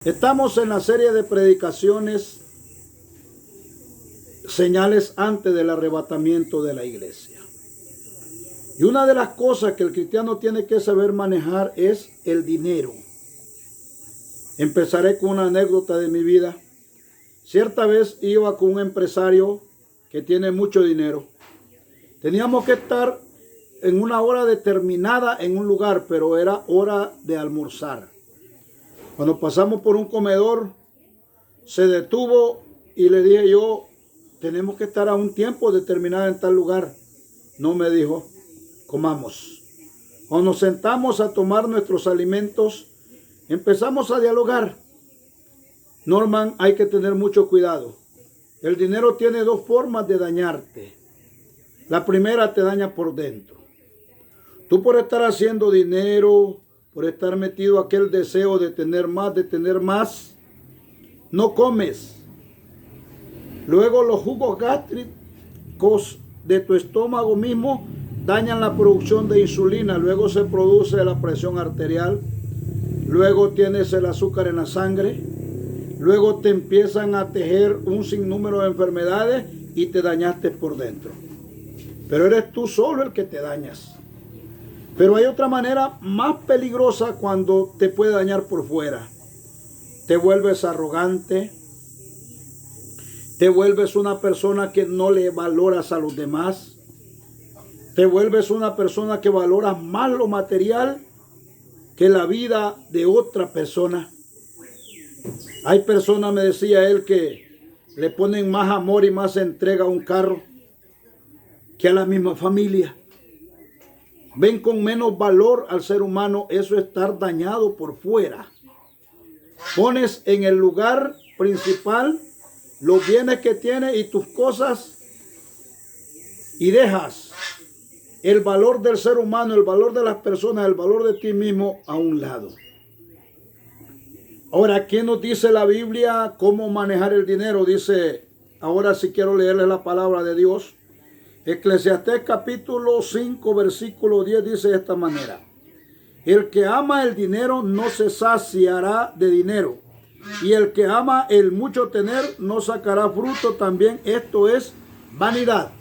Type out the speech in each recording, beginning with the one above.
Estamos en la serie de predicaciones, señales antes del arrebatamiento de la iglesia. Y una de las cosas que el cristiano tiene que saber manejar es el dinero. Empezaré con una anécdota de mi vida. Cierta vez iba con un empresario que tiene mucho dinero. Teníamos que estar en una hora determinada en un lugar, pero era hora de almorzar. Cuando pasamos por un comedor, se detuvo y le dije yo, tenemos que estar a un tiempo determinado en tal lugar. No, me dijo, comamos. Cuando nos sentamos a tomar nuestros alimentos, empezamos a dialogar. Norman, hay que tener mucho cuidado. El dinero tiene dos formas de dañarte. La primera te daña por dentro. Tú por estar haciendo dinero, por estar metido a aquel deseo de tener más, no comes. Luego los jugos gástricos de tu estómago mismo dañan la producción de insulina. Luego se produce la presión arterial. Luego tienes el azúcar en la sangre. Luego te empiezan a tejer un sinnúmero de enfermedades y te dañaste por dentro. Pero eres tú solo el que te dañas. Pero hay otra manera más peligrosa cuando te puede dañar por fuera. Te vuelves arrogante. Te vuelves una persona que no le valoras a los demás. Te vuelves una persona que valora más lo material que la vida de otra persona. Hay personas, me decía él, que le ponen más amor y más entrega a un carro que a la misma familia. Ven con menos valor al ser humano. Eso es estar dañado por fuera. Pones en el lugar principal los bienes que tienes y tus cosas y dejas el valor del ser humano, el valor de las personas, el valor de ti mismo a un lado. Ahora, ¿qué nos dice la Biblia? ¿Cómo manejar el dinero? Dice, ahora sí quiero leerles la palabra de Dios. Eclesiastés capítulo 5 versículo 10 dice de esta manera: el que ama el dinero no se saciará de dinero, y el que ama el mucho tener no sacará fruto también. Esto es vanidad.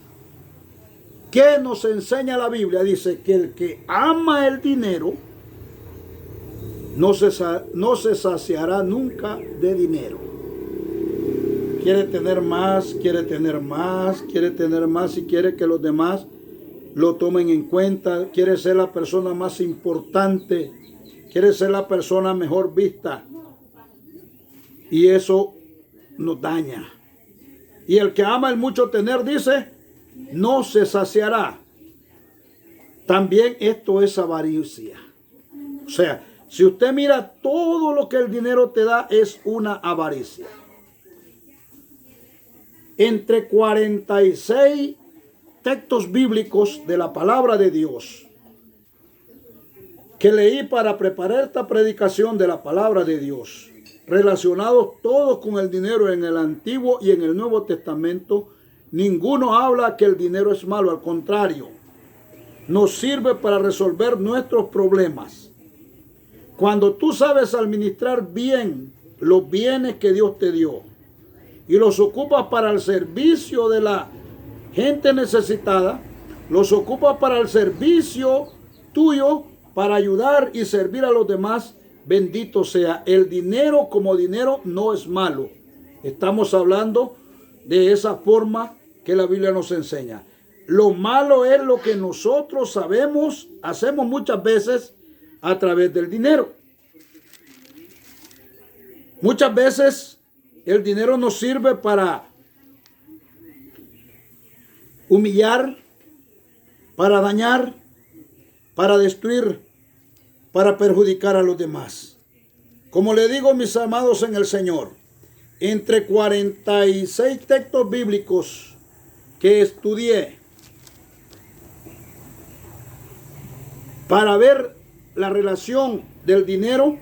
¿Qué nos enseña la Biblia? Dice que el que ama el dinero no se saciará nunca de dinero. Quiere tener más, quiere tener más, quiere tener más y quiere que los demás lo tomen en cuenta. Quiere ser la persona más importante, quiere ser la persona mejor vista. Y eso nos daña. Y el que ama el mucho tener, dice, no se saciará. También esto es avaricia. O sea, si usted mira, todo lo que el dinero te da es una avaricia. Entre 46 textos bíblicos de la palabra de Dios que leí para preparar esta predicación de la palabra de Dios, relacionados todos con el dinero en el Antiguo y en el Nuevo Testamento, ninguno habla que el dinero es malo. Al contrario, nos sirve para resolver nuestros problemas. Cuando tú sabes administrar bien los bienes que Dios te dio y los ocupas para el servicio de la gente necesitada, los ocupas para el servicio tuyo, para ayudar y servir a los demás, bendito sea. El dinero como dinero no es malo. Estamos hablando de esa forma que la Biblia nos enseña. Lo malo es lo que nosotros hacemos muchas veces a través del dinero. Muchas veces el dinero nos sirve para humillar, para dañar, para destruir, para perjudicar a los demás. Como le digo, mis amados en el Señor, entre 46 textos bíblicos que estudié para ver la relación del dinero,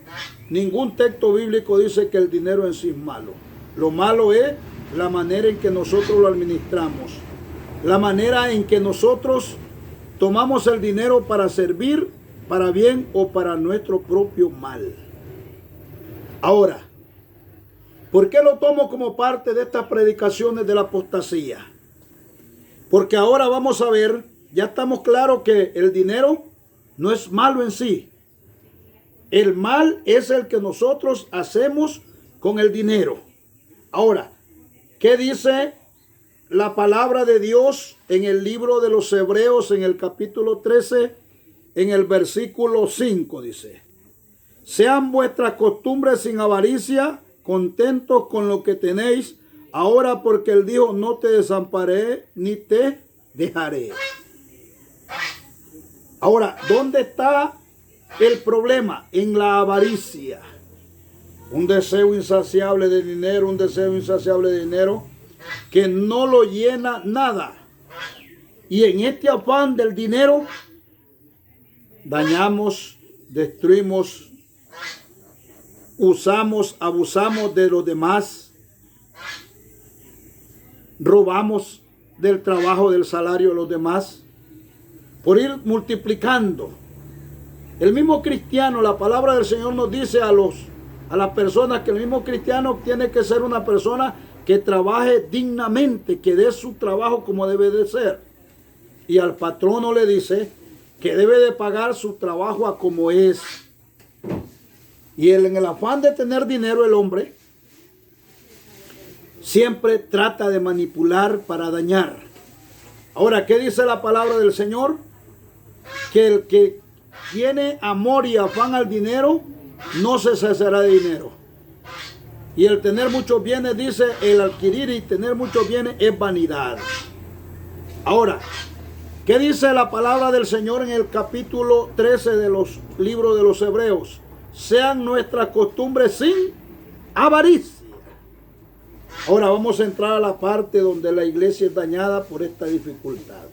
ningún texto bíblico dice que el dinero en sí es malo. Lo malo es la manera en que nosotros lo administramos, la manera en que nosotros tomamos el dinero para servir, para bien o para nuestro propio mal. Ahora, ¿Por qué lo tomo como parte de estas predicaciones de la apostasía? Porque ahora vamos a ver, ya estamos claros que el dinero no es malo en sí. El mal es el que nosotros hacemos con el dinero. Ahora, ¿qué dice la palabra de Dios en el libro de los Hebreos, en el capítulo 13, en el versículo 5? Dice: sean vuestras costumbres sin avaricia, contentos con lo que tenéis, ahora porque Él dijo: no te desampararé ni te dejaré. Ahora, ¿dónde está el problema? En la avaricia. Un deseo insaciable de dinero, un deseo insaciable de dinero que no lo llena nada. Y en este afán del dinero dañamos, destruimos, usamos, abusamos de los demás, robamos del trabajo, del salario de los demás, por ir multiplicando. El mismo cristiano, la palabra del Señor nos dice a las personas que el mismo cristiano tiene que ser una persona que trabaje dignamente, que dé su trabajo como debe de ser. Y al patrono le dice que debe de pagar su trabajo a como es. Y él, en el afán de tener dinero, el hombre siempre trata de manipular para dañar. Ahora, ¿qué dice la palabra del Señor? Que el que tiene amor y afán al dinero no se cesará de dinero. Y el tener muchos bienes, dice, el adquirir y tener muchos bienes es vanidad. Ahora, ¿qué dice la palabra del Señor en el capítulo 13 de los libros de los Hebreos? Sean nuestras costumbres sin avaricia. Ahora vamos a entrar a la parte donde la iglesia es dañada por esta dificultad.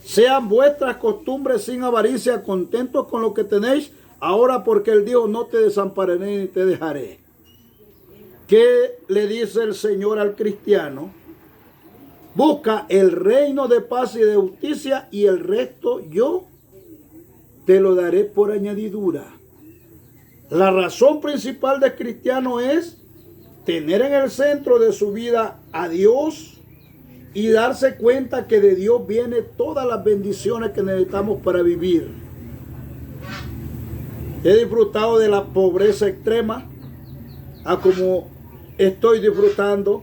Sean vuestras costumbres sin avaricia, contentos con lo que tenéis, ahora porque Él dijo: no te desampararé ni te dejaré. ¿Qué le dice el Señor al cristiano? Busca el reino de paz y de justicia, y el resto yo te lo daré por añadidura. La razón principal del cristiano es tener en el centro de su vida a Dios y darse cuenta que de Dios vienen todas las bendiciones que necesitamos para vivir. He disfrutado de la pobreza extrema a como estoy disfrutando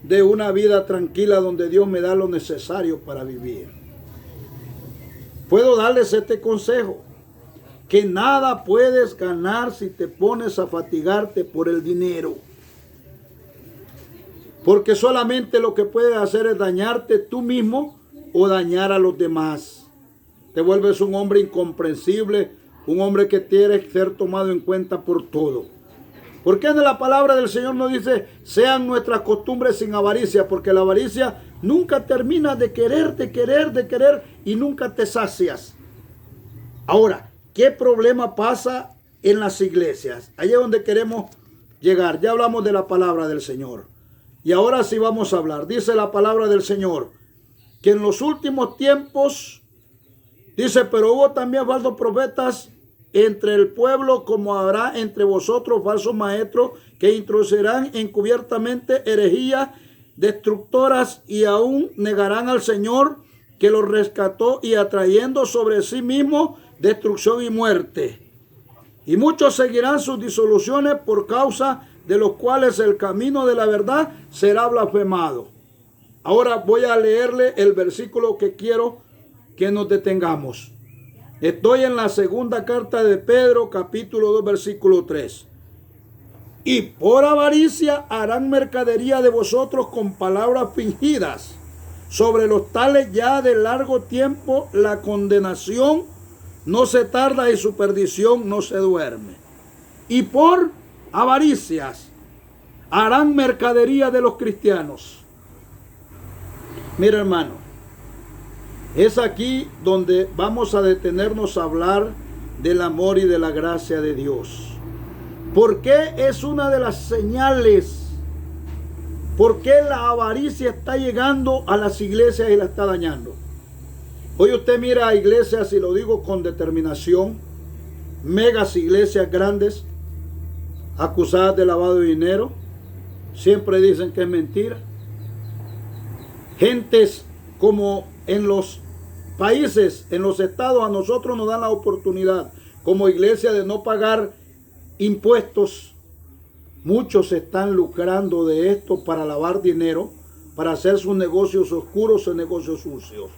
de una vida tranquila donde Dios me da lo necesario para vivir. Puedo darles este consejo: que nada puedes ganar si te pones a fatigarte por el dinero. Porque solamente lo que puedes hacer es dañarte tú mismo o dañar a los demás. Te vuelves un hombre incomprensible, un hombre que quiere ser tomado en cuenta por todo. ¿Por qué en la palabra del Señor nos dice: sean nuestras costumbres sin avaricia? Porque la avaricia nunca termina de querer y nunca te sacias. Ahora, ¿qué problema pasa en las iglesias? Ahí es donde queremos llegar. Ya hablamos de la palabra del Señor. Y ahora sí vamos a hablar. Dice la palabra del Señor que en los últimos tiempos, dice, pero hubo también falsos profetas entre el pueblo, como habrá entre vosotros falsos maestros que introducirán encubiertamente herejías destructoras y aún negarán al Señor que los rescató y atrayendo sobre sí mismo destrucción y muerte. Y muchos seguirán sus disoluciones, por causa de los cuales el camino de la verdad será blasfemado. Ahora voy a leerle el versículo que quiero que nos detengamos. Estoy en la segunda carta de Pedro, capítulo 2, versículo 3. Y por avaricia harán mercadería de vosotros con palabras fingidas. Sobre los tales ya de largo tiempo la condenación no se tarda y su perdición no se duerme. Y por avaricias harán mercadería de los cristianos. Mira, hermano, es aquí donde vamos a detenernos a hablar del amor y de la gracia de Dios. ¿Por qué es una de las señales? ¿Por qué la avaricia está llegando a las iglesias y la está dañando? Hoy usted mira a iglesias, y lo digo con determinación, megas iglesias grandes, acusadas de lavado de dinero, siempre dicen que es mentira. Gentes como en los países, en los estados, a nosotros nos dan la oportunidad como iglesia de no pagar impuestos. Muchos se están lucrando de esto para lavar dinero, para hacer sus negocios oscuros, sus negocios sucios.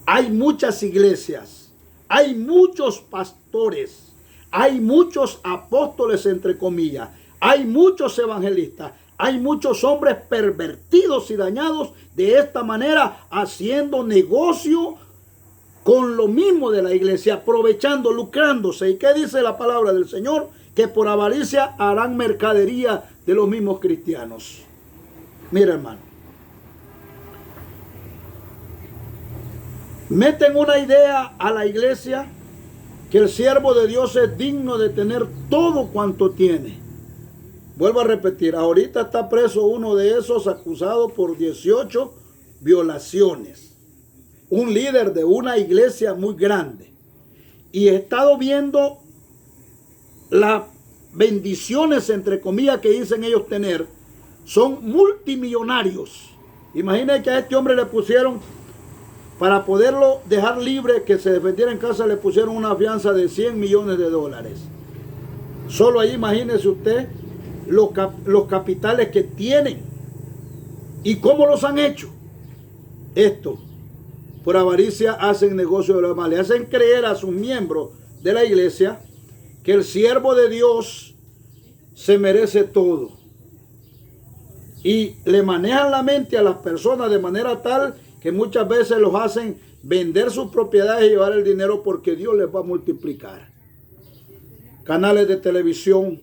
Hay muchas iglesias, hay muchos pastores, hay muchos apóstoles entre comillas, hay muchos evangelistas, hay muchos hombres pervertidos y dañados de esta manera, haciendo negocio con lo mismo de la iglesia, aprovechando, lucrándose. ¿Y qué dice la palabra del Señor? Que por avaricia harán mercadería de los mismos cristianos. Mira, hermano, meten una idea a la iglesia que el siervo de Dios es digno de tener todo cuanto tiene. Vuelvo a repetir, ahorita está preso uno de esos acusado por 18 violaciones. Un líder de una iglesia muy grande. Y he estado viendo las bendiciones, entre comillas, que dicen ellos tener. Son multimillonarios. Imaginen que a este hombre le pusieron, para poderlo dejar libre, que se defendiera en casa, le pusieron una fianza de 100 millones de dólares. Solo ahí imagínese usted los capitales que tienen y cómo los han hecho. Esto, por avaricia, hacen negocio de los males. Hacen creer a sus miembros de la iglesia que el siervo de Dios se merece todo. Y le manejan la mente a las personas de manera tal que muchas veces los hacen vender sus propiedades y llevar el dinero porque Dios les va a multiplicar. Canales de televisión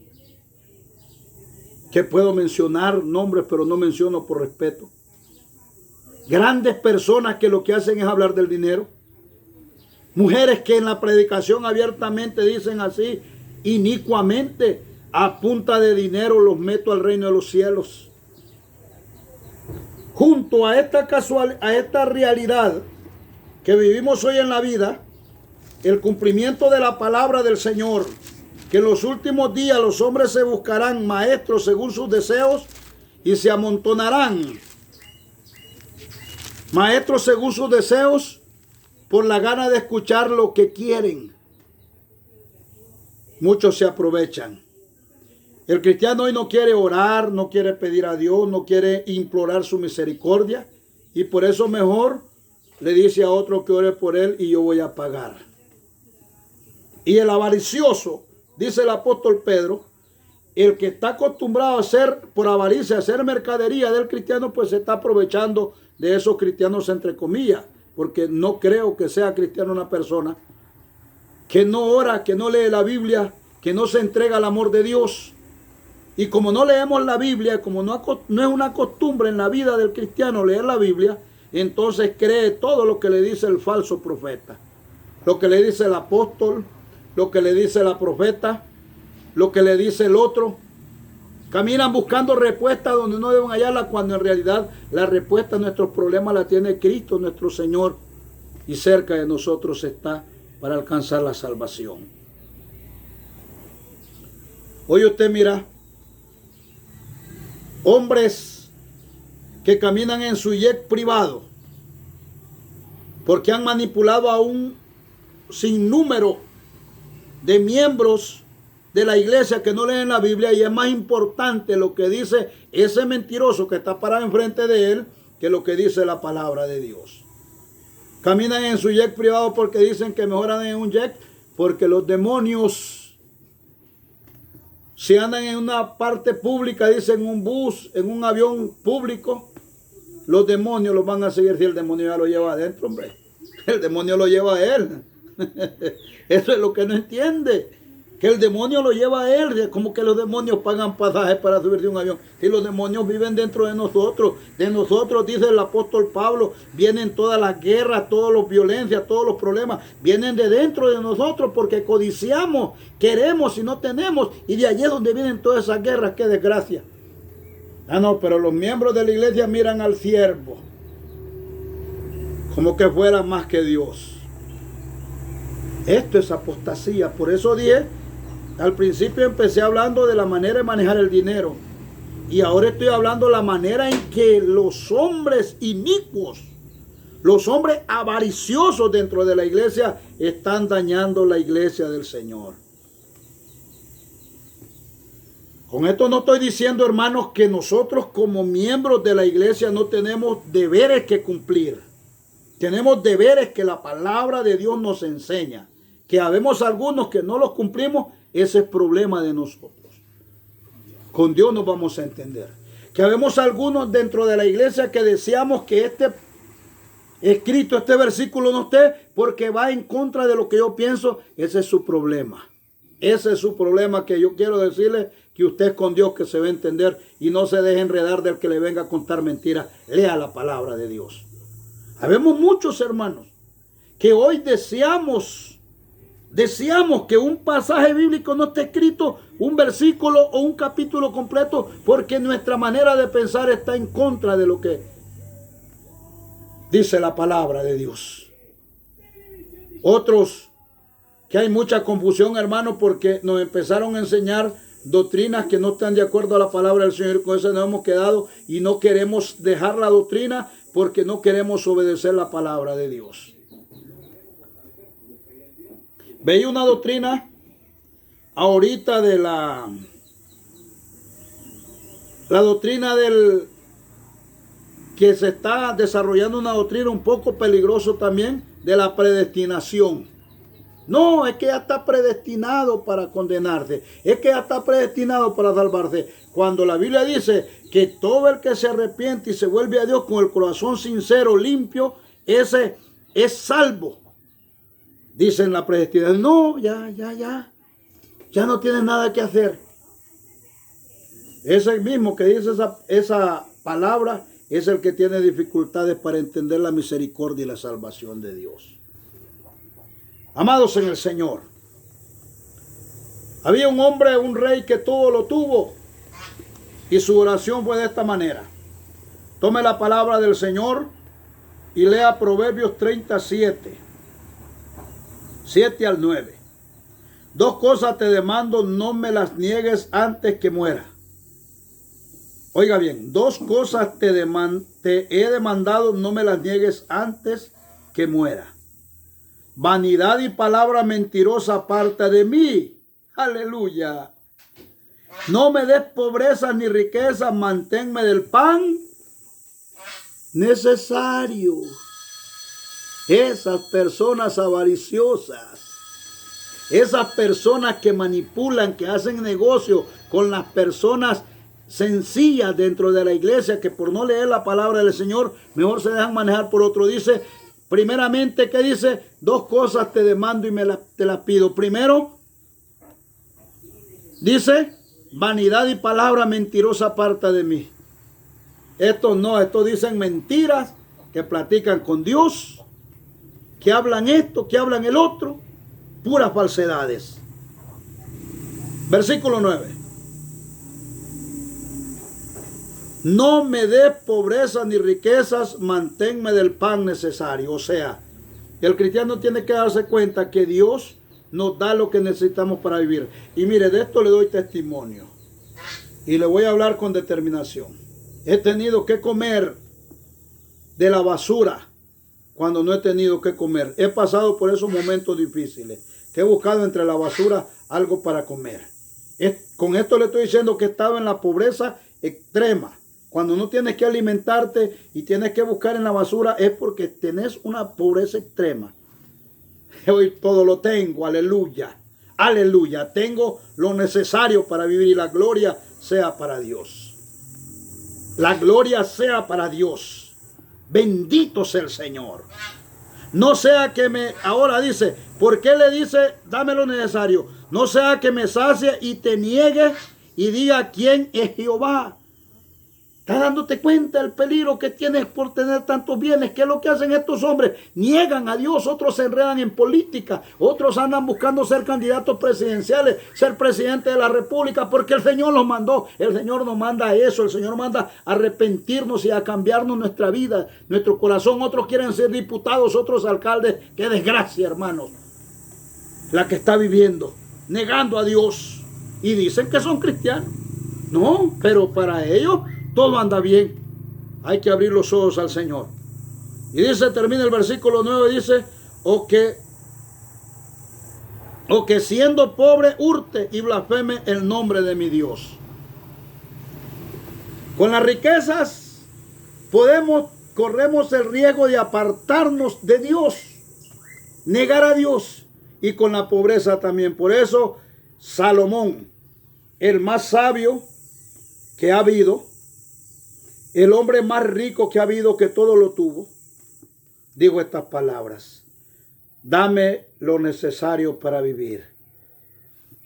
que puedo mencionar nombres, pero no menciono por respeto. Grandes personas que lo que hacen es hablar del dinero. Mujeres que en la predicación abiertamente dicen así, inicuamente, a punta de dinero los meto al reino de los cielos. Junto a esta realidad que vivimos hoy en la vida, el cumplimiento de la palabra del Señor, que en los últimos días los hombres se buscarán maestros según sus deseos y se amontonarán. Maestros según sus deseos por la gana de escuchar lo que quieren. Muchos se aprovechan. El cristiano hoy no quiere orar, no quiere pedir a Dios, no quiere implorar su misericordia. Y por eso mejor le dice a otro que ore por él y yo voy a pagar. Y el avaricioso, dice el apóstol Pedro, el que está acostumbrado a hacer por avaricia, a hacer mercadería del cristiano, pues se está aprovechando de esos cristianos entre comillas, porque no creo que sea cristiano una persona que no ora, que no lee la Biblia, que no se entrega al amor de Dios. Y como no leemos la Biblia, como no es una costumbre en la vida del cristiano leer la Biblia, entonces cree todo lo que le dice el falso profeta, lo que le dice el apóstol, lo que le dice la profeta, lo que le dice el otro. Caminan buscando respuestas donde no deben hallarla, cuando en realidad la respuesta a nuestros problemas la tiene Cristo nuestro Señor, y cerca de nosotros está para alcanzar la salvación. Hoy usted mira hombres que caminan en su jet privado porque han manipulado a un sinnúmero de miembros de la iglesia que no leen la Biblia, y es más importante lo que dice ese mentiroso que está parado enfrente de él que lo que dice la palabra de Dios. Caminan en su jet privado porque dicen que mejor andan en un jet, porque los demonios, si andan en una parte pública, dicen en un bus, en un avión público, los demonios los van a seguir si el demonio ya lo lleva adentro, hombre. El demonio lo lleva a él. Eso es lo que no entiende. Que el demonio lo lleva a él. Como que los demonios pagan pasajes para subir de un avión. Si los demonios viven dentro de nosotros. De nosotros, dice el apóstol Pablo, vienen todas las guerras, todas las violencias, todos los problemas. Vienen de dentro de nosotros porque codiciamos, queremos y no tenemos. Y de allí es donde vienen todas esas guerras. ¡Qué desgracia! Ah, no, pero los miembros de la iglesia miran al siervo como que fuera más que Dios. Esto es apostasía. Por eso dije, al principio empecé hablando de la manera de manejar el dinero. Y ahora estoy hablando la manera en que los hombres inicuos, los hombres avariciosos dentro de la iglesia están dañando la iglesia del Señor. Con esto no estoy diciendo, hermanos, que nosotros como miembros de la iglesia no tenemos deberes que cumplir. Tenemos deberes que la palabra de Dios nos enseña. Que habemos algunos que no los cumplimos, ese es problema de nosotros. Con Dios nos vamos a entender. Que habemos algunos dentro de la iglesia que deseamos que este escrito, este versículo no esté porque va en contra de lo que yo pienso. Ese es su problema. Ese es su problema, que yo quiero decirle que usted es con Dios que se va a entender y no se deje enredar del que le venga a contar mentiras. Lea la palabra de Dios. Habemos muchos hermanos que hoy deseamos que un pasaje bíblico no esté escrito, un versículo o un capítulo completo, porque nuestra manera de pensar está en contra de lo que dice la palabra de Dios. Otros, que hay mucha confusión, hermano, porque nos empezaron a enseñar doctrinas que no están de acuerdo a la palabra del Señor, y con eso nos hemos quedado y no queremos dejar la doctrina porque no queremos obedecer la palabra de Dios. Veía una doctrina ahorita de la doctrina del que se está desarrollando, una doctrina un poco peligrosa también, de la predestinación. No, es que ya está predestinado para condenarse. Es que ya está predestinado para salvarse. Cuando la Biblia dice que todo el que se arrepiente y se vuelve a Dios con el corazón sincero, limpio, ese es salvo. Dicen la predestinación. No, ya no tienes nada que hacer. Ese mismo que dice esa palabra es el que tiene dificultades para entender la misericordia y la salvación de Dios. Amados en el Señor, había un hombre, un rey que todo lo tuvo, y su oración fue de esta manera. Tome la palabra del Señor y lea Proverbios 37, 7 al 9. Dos cosas te demando, no me las niegues antes que muera. Oiga bien, dos cosas te he demandado, no me las niegues antes que muera. Vanidad y palabra mentirosa aparta de mí. Aleluya. No me des pobreza ni riqueza, manténme del pan necesario. Esas personas avariciosas, esas personas que manipulan, que hacen negocio con las personas sencillas dentro de la iglesia, que por no leer la palabra del Señor, mejor se dejan manejar por otro. Dice, primeramente, ¿qué dice? Dos cosas te demando y te las pido. Primero, dice, vanidad y palabra mentirosa aparta de mí. Estos no, estos dicen mentiras, que platican con Dios, que hablan esto, que hablan el otro, puras falsedades. Versículo 9. No me des pobreza ni riquezas, manténme del pan necesario. O sea, el cristiano tiene que darse cuenta que Dios nos da lo que necesitamos para vivir. Y mire, de esto le doy testimonio. Y le voy a hablar con determinación. He tenido que comer de la basura cuando no he tenido que comer. He pasado por esos momentos difíciles, que he buscado entre la basura algo para comer. Con esto le estoy diciendo que he estado en la pobreza extrema. Cuando no tienes que alimentarte y tienes que buscar en la basura, es porque tenés una pobreza extrema. Hoy todo lo tengo, aleluya. Aleluya, tengo lo necesario para vivir, y la gloria sea para Dios. La gloria sea para Dios. Bendito sea el Señor. No sea que ahora dice, ¿por qué le dice, dame lo necesario? No sea que me sacie y te niegue y diga, ¿quién es Jehová? ¿Estás dándote cuenta del peligro que tienes por tener tantos bienes? ¿Qué es lo que hacen estos hombres? Niegan a Dios, otros se enredan en política, otros andan buscando ser candidatos presidenciales, ser presidente de la república, porque el Señor los mandó. El Señor nos manda a eso, el Señor manda a arrepentirnos y a cambiarnos nuestra vida, nuestro corazón. Otros quieren ser diputados, otros alcaldes. ¡Qué desgracia, hermanos! La que está viviendo, negando a Dios, y dicen que son cristianos. No, pero para ellos todo anda bien. Hay que abrir los ojos al Señor. Y dice, termina el versículo 9, dice, o que siendo pobre hurte y blasfeme el nombre de mi Dios. Con las riquezas corremos el riesgo de apartarnos de Dios, negar a Dios, y con la pobreza también. Por eso Salomón, el más sabio que ha habido, el hombre más rico que ha habido, que todo lo tuvo, digo estas palabras: dame lo necesario para vivir.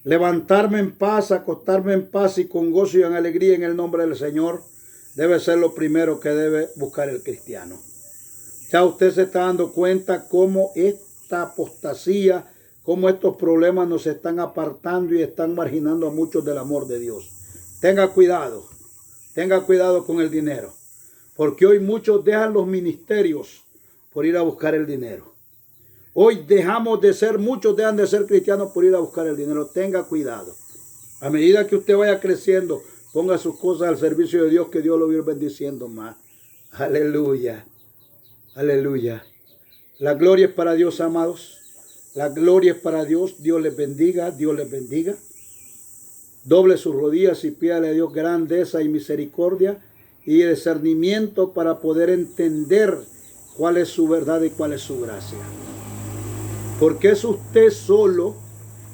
Levantarme en paz, acostarme en paz y con gozo y en alegría en el nombre del Señor debe ser lo primero que debe buscar el cristiano. Ya usted se está dando cuenta cómo esta apostasía, cómo estos problemas nos están apartando y están marginando a muchos del amor de Dios. Tenga cuidado con el dinero, porque hoy muchos dejan los ministerios por ir a buscar el dinero. Hoy muchos dejan de ser cristianos por ir a buscar el dinero. Tenga cuidado. A medida que usted vaya creciendo, ponga sus cosas al servicio de Dios, que Dios lo va a ir bendiciendo más. Aleluya. Aleluya. La gloria es para Dios, amados. La gloria es para Dios. Dios les bendiga. Dios les bendiga. Doble sus rodillas y pídale a Dios grandeza y misericordia y discernimiento para poder entender cuál es su verdad y cuál es su gracia. Porque es usted solo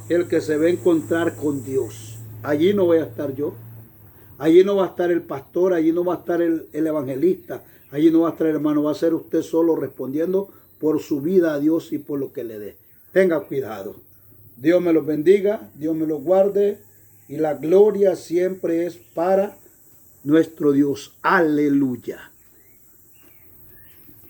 el que se va a encontrar con Dios. Allí no voy a estar yo. Allí no va a estar el pastor. Allí no va a estar el evangelista. Allí no va a estar el hermano. Va a ser usted solo respondiendo por su vida a Dios y por lo que le dé. Tenga cuidado. Dios me los bendiga. Dios me los guarde. Y la gloria siempre es para nuestro Dios. Aleluya.